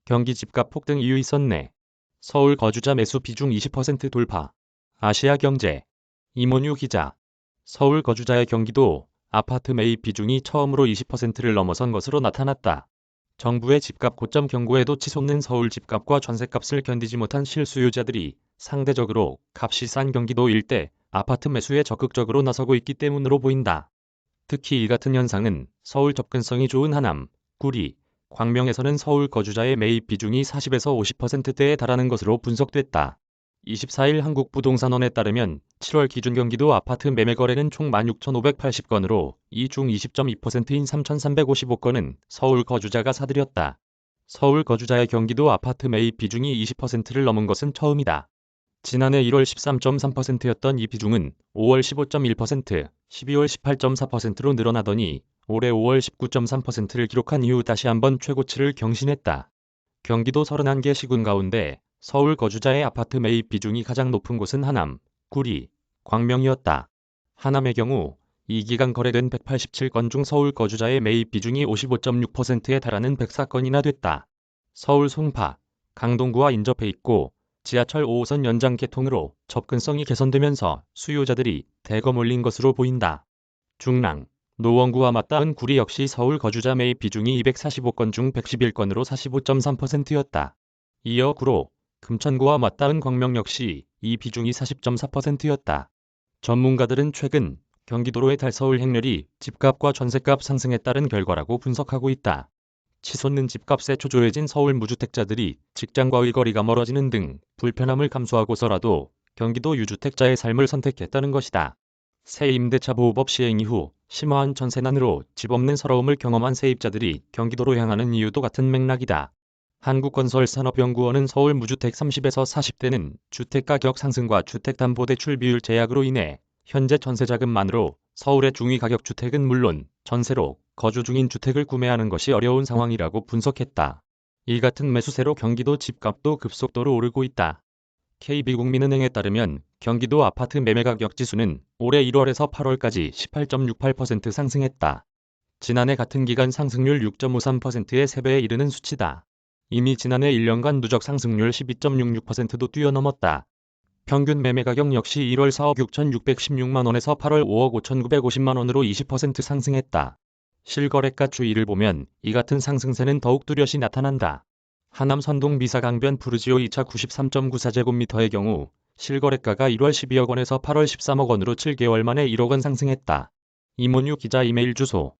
경기 집값 폭등 이유 있었네. 서울 거주자 매수 비중 20% 돌파. 아시아경제. 이모뉴 기자. 서울 거주자의 경기도 아파트 매입 비중이 처음으로 20%를 넘어선 것으로 나타났다. 정부의 집값 고점 경고에도 치솟는 서울 집값과 전셋값을 견디지 못한 실수요자들이 상대적으로 값이 싼 경기도 일대 아파트 매수에 적극적으로 나서고 있기 때문으로 보인다. 특히 이 같은 현상은 서울 접근성이 좋은 하남, 구리, 광명에서는 서울 거주자의 매입 비중이 40에서 50%대에 달하는 것으로 분석됐다. 24일 한국부동산원에 따르면 7월 기준 경기도 아파트 매매 거래는 총 16,580건으로 이 중 20.2%인 3,355건은 서울 거주자가 사들였다. 서울 거주자의 경기도 아파트 매입 비중이 20%를 넘은 것은 처음이다. 지난해 1월 13.3%였던 이 비중은 5월 15.1%, 12월 18.4%로 늘어나더니 올해 5월 19.3%를 기록한 이후 다시 한번 최고치를 경신했다. 경기도 31개 시군 가운데 서울 거주자의 아파트 매입 비중이 가장 높은 곳은 하남, 구리, 광명이었다. 하남의 경우 이 기간 거래된 187건 중 서울 거주자의 매입 비중이 55.6%에 달하는 104건이나 됐다. 서울 송파, 강동구와 인접해 있고 지하철 5호선 연장 개통으로 접근성이 개선되면서 수요자들이 대거 몰린 것으로 보인다. 중랑, 노원구와 맞닿은 구리 역시 서울 거주자 매입 비중이 245건 중 111건으로 45.3%였다. 이어 구로, 금천구와 맞닿은 광명 역시 이 비중이 40.4%였다. 전문가들은 최근 경기도로의 달서울 행렬이 집값과 전셋값 상승에 따른 결과라고 분석하고 있다. 치솟는 집값에 초조해진 서울 무주택자들이 직장과의 거리가 멀어지는 등 불편함을 감수하고서라도 경기도 유주택자의 삶을 선택했다는 것이다. 새 임대차 보호법 시행 이후 심화한 전세난으로 집 없는 서러움을 경험한 세입자들이 경기도로 향하는 이유도 같은 맥락이다. 한국건설산업연구원은 서울 무주택 30에서 40대는 주택가격 상승과 주택담보대출 비율 제약으로 인해 현재 전세자금만으로 서울의 중위가격주택은 물론 전세로 거주 중인 주택을 구매하는 것이 어려운 상황이라고 분석했다. 이 같은 매수세로 경기도 집값도 급속도로 오르고 있다. KB국민은행에 따르면 경기도 아파트 매매가격 지수는 올해 1월에서 8월까지 18.68% 상승했다. 지난해 같은 기간 상승률 6.53%의 3배에 이르는 수치다. 이미 지난해 1년간 누적 상승률 12.66%도 뛰어넘었다. 평균 매매가격 역시 1월 4억 6,616만원에서 8월 5억 5,950만원으로 20% 상승했다. 실거래가 추이를 보면 이 같은 상승세는 더욱 뚜렷이 나타난다. 하남 선동 미사강변 푸르지오 2차 93.94제곱미터의 경우 실거래가가 1월 12억 원에서 8월 13억 원으로 7개월 만에 1억 원 상승했다. 이모뉴 기자 이메일 주소